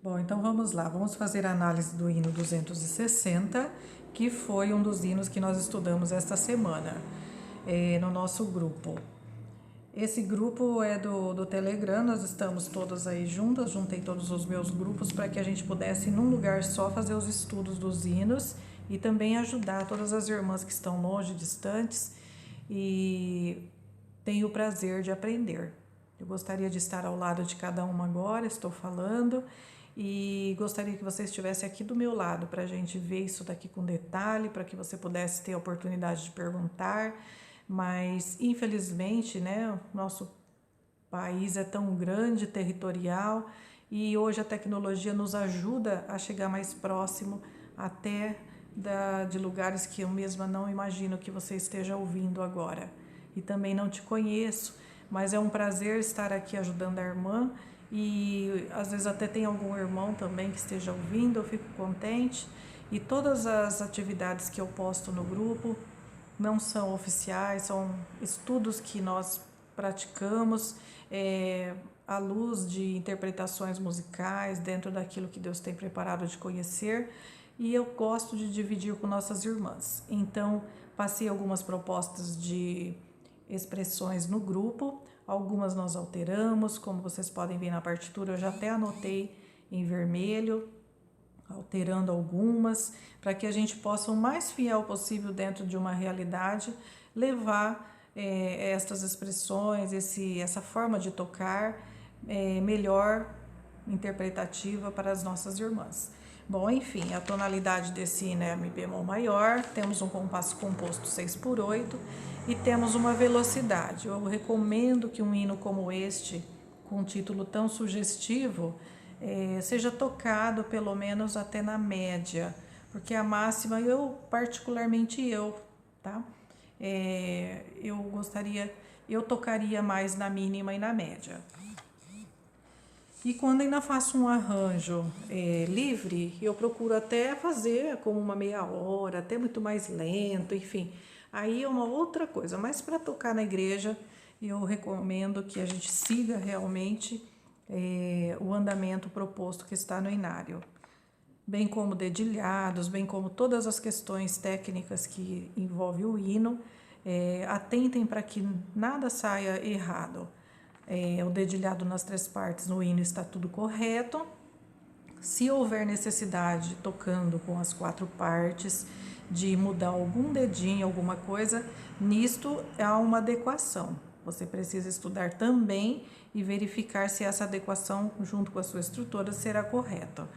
Bom, então vamos lá, vamos fazer a análise do hino 260, que foi um dos hinos que nós estudamos esta semana no nosso grupo. Esse grupo é do Telegram, nós estamos todas aí juntas, juntei todos os meus grupos para que a gente pudesse, num lugar só, fazer os estudos dos hinos e também ajudar todas as irmãs que estão longe, distantes e tenho o prazer de aprender. Eu gostaria de estar ao lado de cada uma agora, estou falando, e gostaria que você estivesse aqui do meu lado para a gente ver isso daqui com detalhe, para que você pudesse ter a oportunidade de perguntar, mas infelizmente, né, nosso país é tão grande, territorial, e hoje a tecnologia nos ajuda a chegar mais próximo até de lugares que eu mesma não imagino que você esteja ouvindo agora. E também não te conheço, mas é um prazer estar aqui ajudando a irmã e às vezes até tem algum irmão também que esteja ouvindo, eu fico contente. E todas as atividades que eu posto no grupo não são oficiais, são estudos que nós praticamos à luz de interpretações musicais dentro daquilo que Deus tem preparado de conhecer, e eu gosto de dividir com nossas irmãs. Então, passei algumas propostas de expressões no grupo, algumas nós alteramos, como vocês podem ver na partitura, eu já até anotei em vermelho, alterando algumas, para que a gente possa o mais fiel possível dentro de uma realidade, levar estas expressões, essa forma de tocar melhor interpretativa para as nossas irmãs. Bom, enfim, a tonalidade desse hino é Mi bemol maior, temos um compasso composto 6/8 e temos uma velocidade. Eu recomendo que um hino como este, com um título tão sugestivo, seja tocado pelo menos até na média, porque a máxima tá? Eu tocaria mais na mínima e na média. E quando ainda faço um arranjo livre, eu procuro até fazer como uma meia hora, até muito mais lento, enfim. Aí é uma outra coisa, mas para tocar na igreja, eu recomendo que a gente siga realmente o andamento proposto que está no inário. Bem como dedilhados, bem como todas as questões técnicas que envolvem o hino, atentem para que nada saia errado. O dedilhado nas 3 partes no hino está tudo correto. Se houver necessidade, tocando com as 4 partes, de mudar algum dedinho, alguma coisa, nisto há uma adequação. Você precisa estudar também e verificar se essa adequação, junto com a sua instrutora, será correta.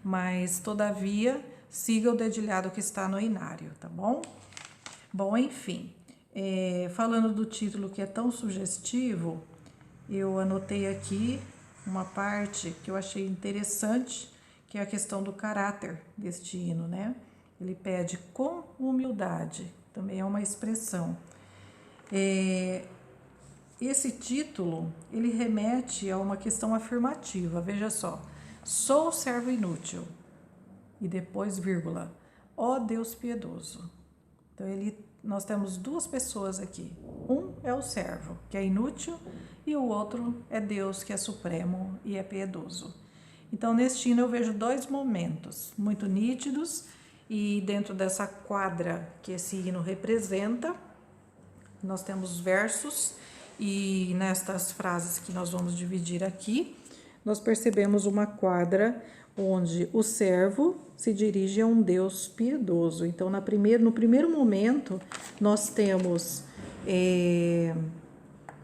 Mas, todavia, siga o dedilhado que está no inário, tá bom? Bom, enfim, falando do título que é tão sugestivo, eu anotei aqui uma parte que eu achei interessante, que é a questão do caráter deste hino, né? Ele pede com humildade, também é uma expressão. Esse título, ele remete a uma questão afirmativa, veja só. Sou servo inútil, e depois vírgula, ó Deus piedoso. Então, nós temos 2 pessoas aqui. Um é o servo, que é inútil, e o outro é Deus, que é supremo e é piedoso. Então, neste hino eu vejo 2 momentos muito nítidos, e dentro dessa quadra que esse hino representa, nós temos versos, e nestas frases que nós vamos dividir aqui, nós percebemos uma quadra onde o servo se dirige a um Deus piedoso. Então, no primeiro momento, nós temos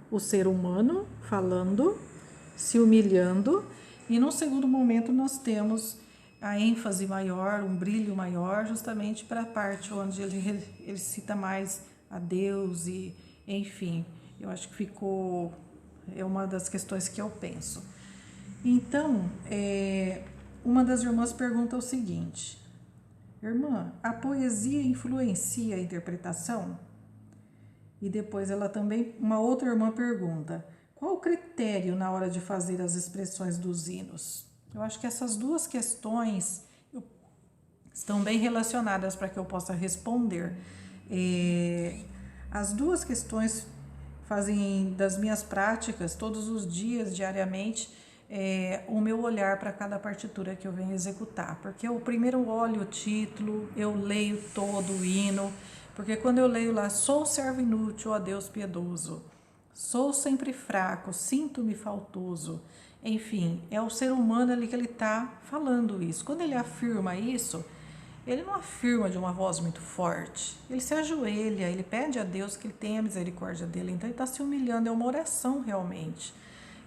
o ser humano falando, se humilhando, e no segundo momento nós temos a ênfase maior, um brilho maior, justamente para a parte onde ele cita mais a Deus e, enfim, eu acho que é uma das questões que eu penso. Então, uma das irmãs pergunta o seguinte: irmã, a poesia influencia a interpretação? E depois uma outra irmã pergunta: qual o critério na hora de fazer as expressões dos hinos? Eu acho que essas 2 questões estão bem relacionadas para que eu possa responder. As 2 questões fazem das minhas práticas todos os dias, diariamente, o meu olhar para cada partitura que eu venho executar, porque eu primeiro olho o título, eu leio todo o hino, porque quando eu leio lá, sou servo inútil, ó Deus piedoso, sou sempre fraco, sinto-me faltoso, enfim, é o ser humano ali que ele está falando isso. Quando ele afirma isso, ele não afirma de uma voz muito forte, ele se ajoelha, ele pede a Deus que ele tenha misericórdia dele, então ele está se humilhando, é uma oração realmente.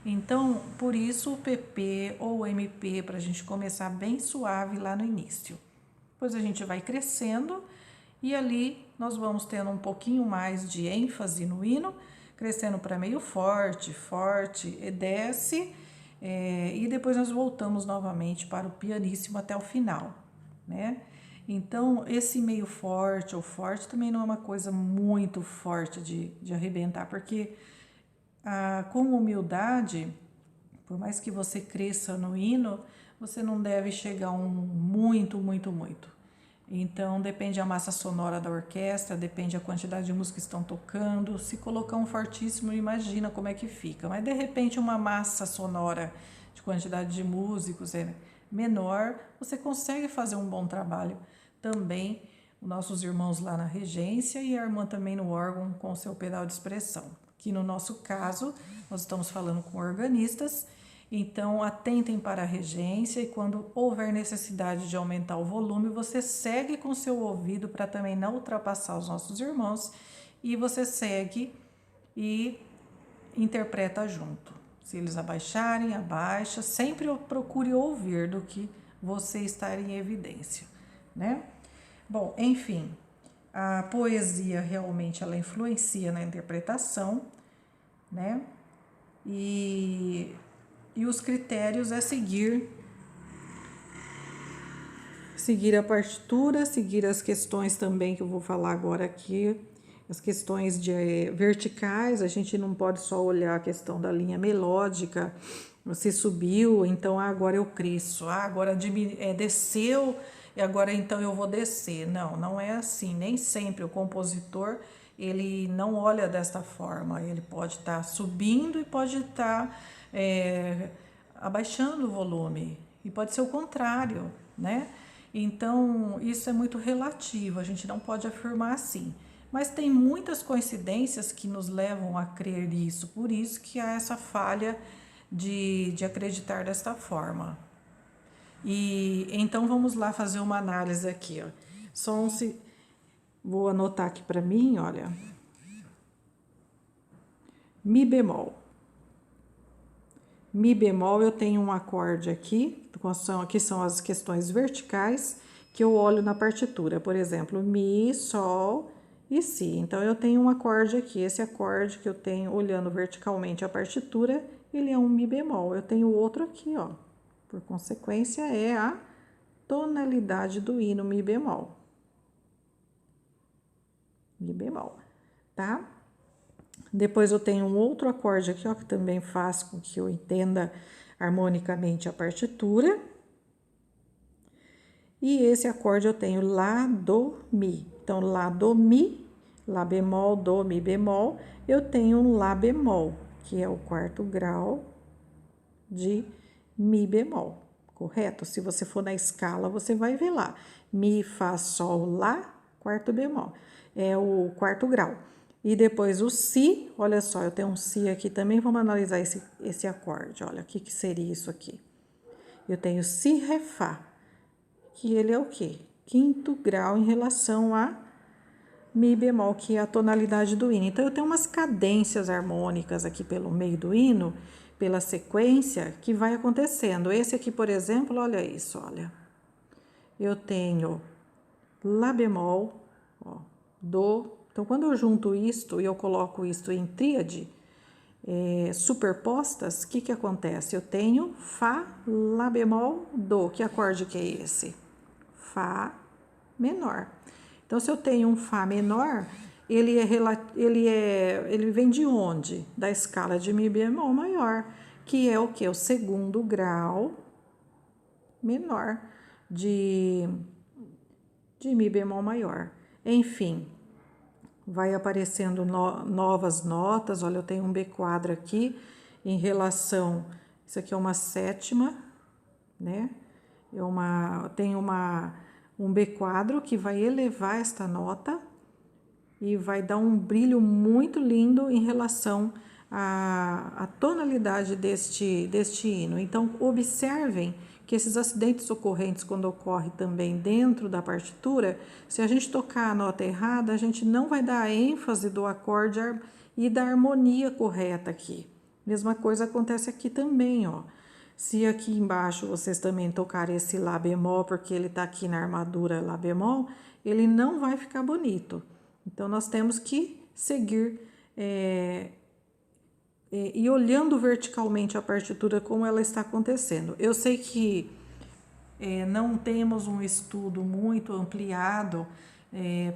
Então, por isso o PP ou o MP, para a gente começar bem suave lá no início. Depois a gente vai crescendo e ali nós vamos tendo um pouquinho mais de ênfase no hino, crescendo para meio forte, forte, e desce, e depois nós voltamos novamente para o pianíssimo até o final, né? Então, esse meio forte ou forte também não é uma coisa muito forte de arrebentar, porque com humildade, por mais que você cresça no hino, você não deve chegar a um muito, muito, muito. Então, depende a massa sonora da orquestra, depende a quantidade de músicos que estão tocando. Se colocar um fortíssimo, imagina como é que fica. Mas, de repente, uma massa sonora de quantidade de músicos é menor, você consegue fazer um bom trabalho também. Os nossos irmãos lá na regência e a irmã também no órgão com o seu pedal de expressão. Que no nosso caso, nós estamos falando com organistas, então atentem para a regência e quando houver necessidade de aumentar o volume, você segue com seu ouvido para também não ultrapassar os nossos irmãos e você segue e interpreta junto. Se eles abaixarem, abaixa, sempre procure ouvir do que você estar em evidência, né? Bom, enfim, a poesia realmente ela influencia na interpretação, né? E os critérios é seguir a partitura, seguir as questões também que eu vou falar agora aqui, as questões verticais. A gente não pode só olhar a questão da linha melódica, você subiu, então agora eu cresço, agora desceu e agora então eu vou descer. Não é assim, nem sempre o compositor ele não olha desta forma, ele pode estar subindo e pode estar abaixando o volume, e pode ser o contrário, né? Então, isso é muito relativo, a gente não pode afirmar assim. Mas tem muitas coincidências que nos levam a crer isso, por isso que há essa falha de acreditar desta forma. E então vamos lá fazer uma análise aqui, ó. Vou anotar aqui para mim, olha. Mi bemol. Mi bemol, eu tenho um acorde aqui, que são as questões verticais, que eu olho na partitura. Por exemplo, Mi, Sol e Si. Então, eu tenho um acorde aqui. Esse acorde que eu tenho olhando verticalmente a partitura, ele é um Mi bemol. Eu tenho outro aqui, ó. Por consequência, é a tonalidade do hino Mi bemol. Mi bemol, tá? Depois eu tenho um outro acorde aqui, ó, que também faz com que eu entenda harmonicamente a partitura. E esse acorde eu tenho Lá, Do, Mi. Então, Lá, Do, Mi, Lá bemol, Do, Mi bemol. Eu tenho um Lá bemol, que é o quarto grau de Mi bemol, correto? Se você for na escala, você vai ver lá. Mi, Fá, Sol, Lá, quarto bemol. É o quarto grau. E depois o Si, olha só, eu tenho um Si aqui também, vamos analisar esse acorde. Olha, o que seria isso aqui? Eu tenho Si, Ré, Fá, que ele é o quê? Quinto grau em relação a Mi bemol, que é a tonalidade do hino. Então, eu tenho umas cadências harmônicas aqui pelo meio do hino, pela sequência que vai acontecendo. Esse aqui, por exemplo, olha isso, olha. Eu tenho Lá bemol, ó, Do. Então, quando eu junto isto e eu coloco isto em tríade, superpostas, o que acontece? Eu tenho Fá, Lá bemol, Do. Que acorde que é esse? Fá menor. Então, se eu tenho um Fá menor, ele vem de onde? Da escala de Mi bemol maior, que é o que? O segundo grau menor de Mi bemol maior. Enfim, vai aparecendo novas notas. Olha, eu tenho um B quadro aqui em relação Isso aqui é uma sétima, né? Tem um B quadro que vai elevar esta nota e vai dar um brilho muito lindo em relação à tonalidade deste hino. Então, observem que esses acidentes ocorrentes, quando ocorre também dentro da partitura, se a gente tocar a nota errada, a gente não vai dar a ênfase do acorde e da harmonia correta aqui. Mesma coisa acontece aqui também, ó. Se aqui embaixo vocês também tocarem esse Lá bemol, porque ele tá aqui na armadura Lá bemol, ele não vai ficar bonito. Então, nós temos que seguir e olhando verticalmente a partitura como ela está acontecendo. Eu sei que não temos um estudo muito ampliado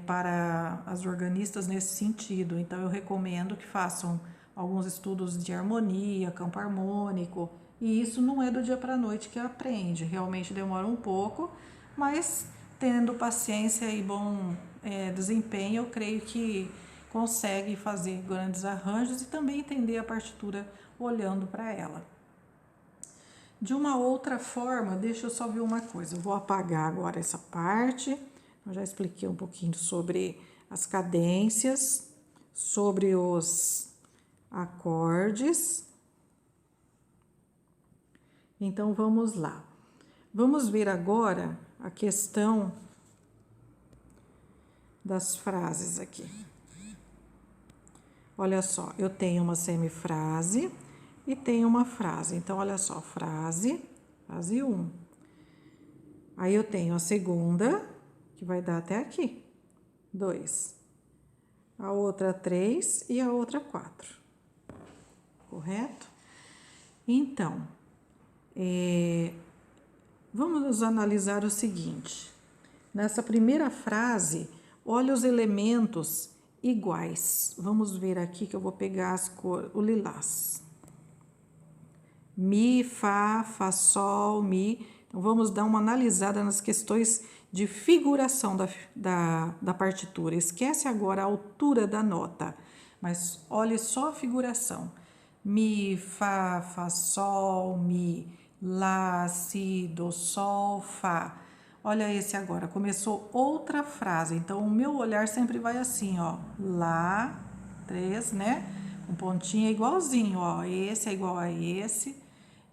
para as organistas nesse sentido, então eu recomendo que façam alguns estudos de harmonia, campo harmônico, e isso não é do dia para a noite que aprende, realmente demora um pouco, mas tendo paciência e bom desempenho, eu creio que consegue fazer grandes arranjos e também entender a partitura olhando para ela. De uma outra forma, deixa eu só ver uma coisa, eu vou apagar agora essa parte, eu já expliquei um pouquinho sobre as cadências, sobre os acordes. Então, vamos lá. Vamos ver agora a questão das frases aqui. Olha só, eu tenho uma semifrase e tenho uma frase. Então, olha só, frase 1. Aí eu tenho a segunda, que vai dar até aqui, 2. A outra 3 e a outra 4. Correto? Então, vamos analisar o seguinte. Nessa primeira frase, olha os elementos iguais. Vamos ver aqui que eu vou pegar o lilás. Mi, Fá, Fá, Sol, Mi. Então, vamos dar uma analisada nas questões de figuração da partitura. Esquece agora a altura da nota, mas olhe só a figuração. Mi, Fá, Fá, Sol, Mi, Lá, Si, Do, Sol, Fá. Olha esse agora, começou outra frase, então o meu olhar sempre vai assim, ó, Lá, 3, né? Um pontinho é igualzinho, ó, esse é igual a esse,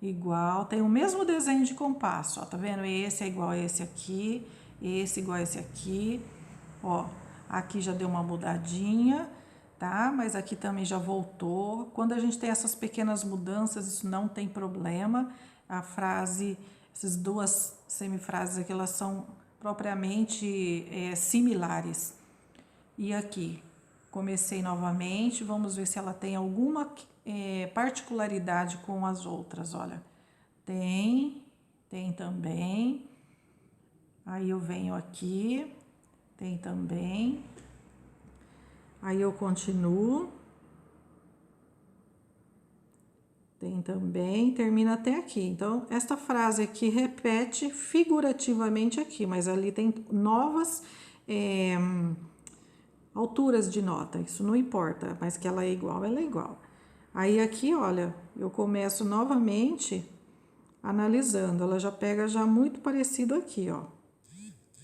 igual, tem o mesmo desenho de compasso, ó, tá vendo? Esse é igual a esse aqui, esse igual a esse aqui, ó, aqui já deu uma mudadinha, tá? Mas aqui também já voltou. Quando a gente tem essas pequenas mudanças, isso não tem problema. A frase, essas duas semifrases aqui, elas são propriamente similares. E aqui, comecei novamente, vamos ver se ela tem alguma particularidade com as outras, olha. Tem também. Aí eu venho aqui, tem também. Aí eu continuo. Tem também, termina até aqui. Então, esta frase aqui repete figurativamente aqui, mas ali tem novas alturas de nota. Isso não importa, mas que ela é igual, ela é igual. Aí aqui, olha, eu começo novamente analisando. Ela já pega já muito parecido aqui, ó.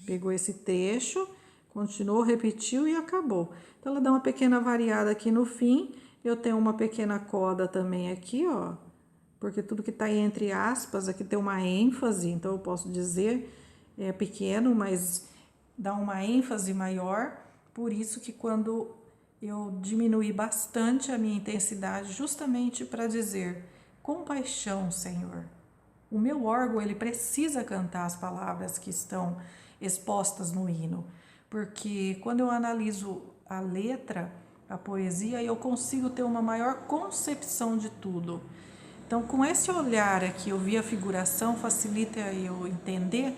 Pegou esse trecho, continuou, repetiu e acabou. Então, ela dá uma pequena variada aqui no fim. Eu tenho uma pequena coda também aqui, ó. Porque tudo que tá entre aspas aqui tem uma ênfase. Então, eu posso dizer, é pequeno, mas dá uma ênfase maior. Por isso que quando eu diminuí bastante a minha intensidade, justamente para dizer, compaixão, Senhor. O meu órgão, ele precisa cantar as palavras que estão expostas no hino, porque quando eu analiso a letra, a poesia, eu consigo ter uma maior concepção de tudo. Então, com esse olhar aqui, eu vi a figuração, facilita eu entender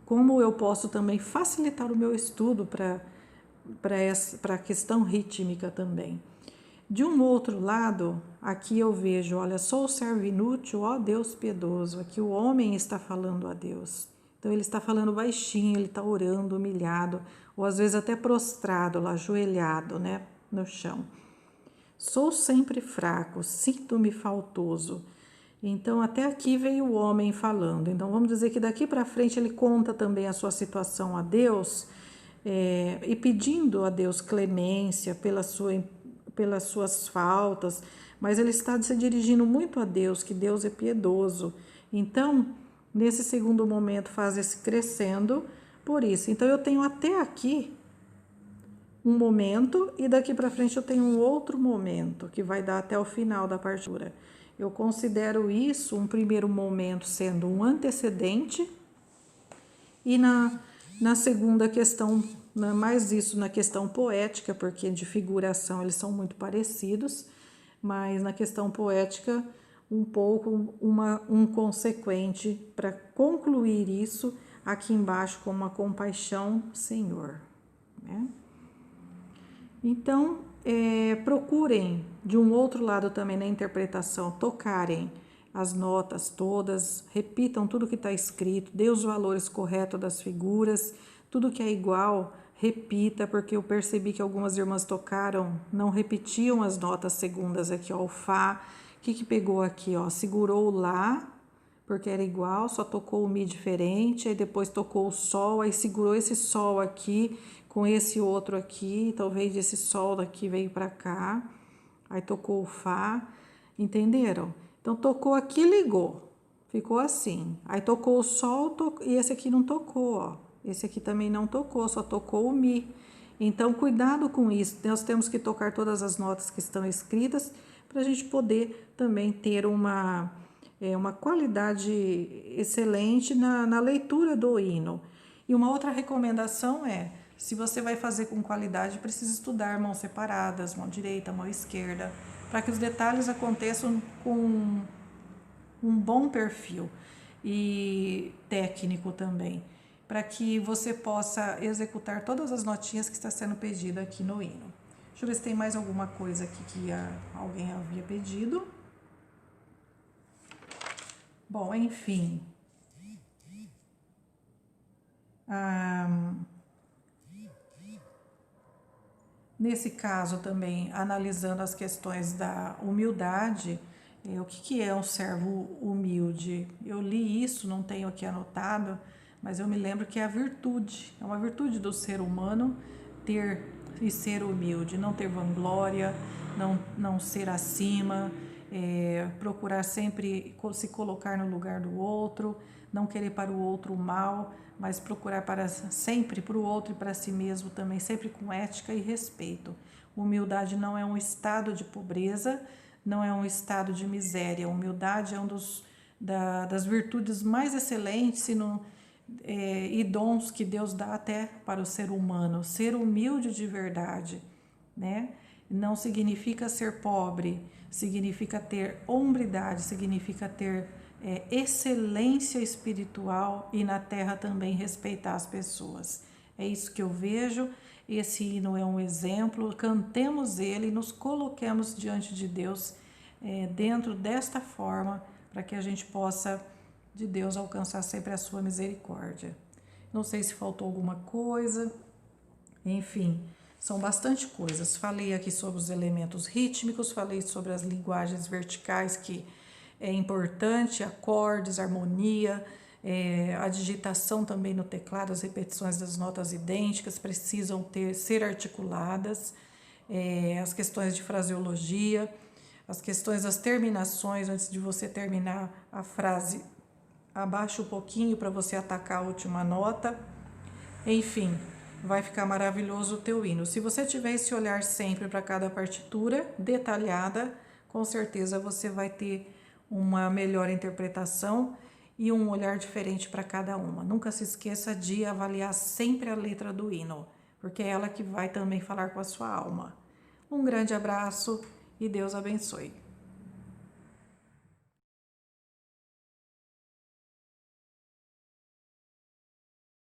como eu posso também facilitar o meu estudo para a questão rítmica também. De um outro lado, aqui eu vejo, olha, sou servo inútil, ó Deus piedoso. Aqui o homem está falando a Deus. Então ele está falando baixinho, ele está orando, humilhado, ou às vezes até prostrado, lá, ajoelhado, né, no chão. Sou sempre fraco, sinto-me faltoso. Então, até aqui veio o homem falando. Então, vamos dizer que daqui para frente ele conta também a sua situação a Deus, e pedindo a Deus clemência pelas suas faltas, mas ele está se dirigindo muito a Deus, que Deus é piedoso. Então, nesse segundo momento, faz esse crescendo por isso. Então, eu tenho até aqui um momento e daqui para frente eu tenho um outro momento que vai dar até o final da partitura. Eu considero isso um primeiro momento sendo um antecedente e na segunda questão, mais isso na questão poética, porque de figuração eles são muito parecidos, mas na questão poética um pouco um consequente para concluir isso aqui embaixo com uma compaixão, Senhor, né? Então, procurem, de um outro lado também na interpretação, tocarem as notas todas, repitam tudo que está escrito, dê os valores corretos das figuras, tudo que é igual, repita, porque eu percebi que algumas irmãs tocaram, não repetiam as notas segundas aqui, ó, o Fá, o que pegou aqui, ó, segurou o Lá, porque era igual, só tocou o Mi diferente, aí depois tocou o Sol, aí segurou esse Sol aqui, com esse outro aqui, talvez esse Sol daqui veio para cá, aí tocou o Fá, entenderam? Então, tocou aqui, ligou, ficou assim, aí tocou o Sol, e esse aqui não tocou, ó, esse aqui também não tocou, só tocou o Mi. Então, cuidado com isso, nós temos que tocar todas as notas que estão escritas, para a gente poder também ter uma qualidade excelente na leitura do hino. E uma outra recomendação se você vai fazer com qualidade, precisa estudar mãos separadas, mão direita, mão esquerda, para que os detalhes aconteçam com um bom perfil e técnico também, para que você possa executar todas as notinhas que está sendo pedido aqui no hino. Deixa eu ver se tem mais alguma coisa aqui que alguém havia pedido. Bom, enfim. Nesse caso também, analisando as questões da humildade, o que é um servo humilde? Eu li isso, não tenho aqui anotado, mas eu me lembro que é a virtude, é uma virtude do ser humano ter e ser humilde, não ter vanglória, não ser acima, procurar sempre se colocar no lugar do outro, não querer para o outro o mal, mas procurar sempre para o outro e para si mesmo também, sempre com ética e respeito. Humildade não é um estado de pobreza, não é um estado de miséria. Humildade é das virtudes mais excelentes e dons que Deus dá até para o ser humano. Ser humilde de verdade, né? Não significa ser pobre, significa ter hombridade, significa ter excelência espiritual e na terra também respeitar as pessoas. É isso que eu vejo. Esse hino é um exemplo, cantemos ele e nos coloquemos diante de Deus dentro desta forma, para que a gente possa, de Deus, alcançar sempre a sua misericórdia. Não sei se faltou alguma coisa, enfim, são bastante coisas. Falei aqui sobre os elementos rítmicos, falei sobre as linguagens verticais que é importante, acordes, harmonia, a digitação também no teclado, as repetições das notas idênticas precisam ser articuladas, as questões de fraseologia, as questões das terminações, antes de você terminar a frase, abaixa um pouquinho para você atacar a última nota, enfim, vai ficar maravilhoso o teu hino. Se você tiver esse olhar sempre para cada partitura detalhada, com certeza você vai ter uma melhor interpretação e um olhar diferente para cada uma. Nunca se esqueça de avaliar sempre a letra do hino, porque é ela que vai também falar com a sua alma. Um grande abraço e Deus abençoe.